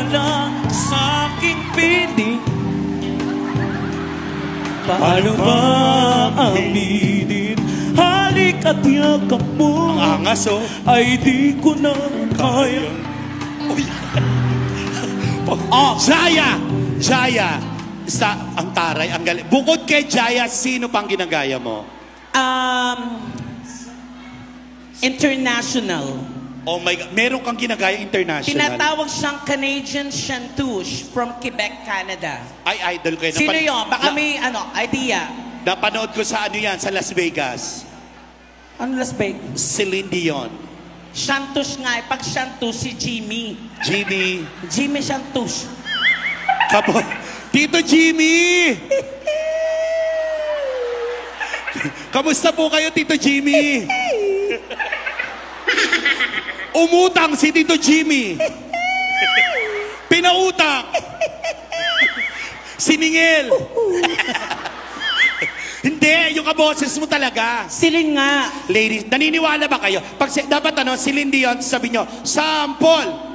wala sa aking piling. Paano ba aminin? Halik at yakap mo. Ang angas, oh. Ay di ko na kaya. Jaya! Jaya! Ang taray, ang galing. Bukod kay Jaya, sino pang ginagaya mo? International. Oh my God, meron kang ginagaya international. Tinatawag siyang Canadian Chantouche from Quebec, Canada. Ay, idol ko yun. Sino yun? Baka may idea. Napanood ko sa sa Las Vegas. Ano Las Vegas? Celine Dion. Chantouche nga. Pag Chantouche, si Jimmy. Jimmy. Jimmy Chantouche. Tito Jimmy! Kamusta po kayo, Tito Jimmy? Umutang si Tito Jimmy. Pinautang. Siningil. Hindi, yung kaboses mo talaga. Silin nga. Ladies, naniniwala ba kayo? Dapat Celine Dion, sabi nyo, sample.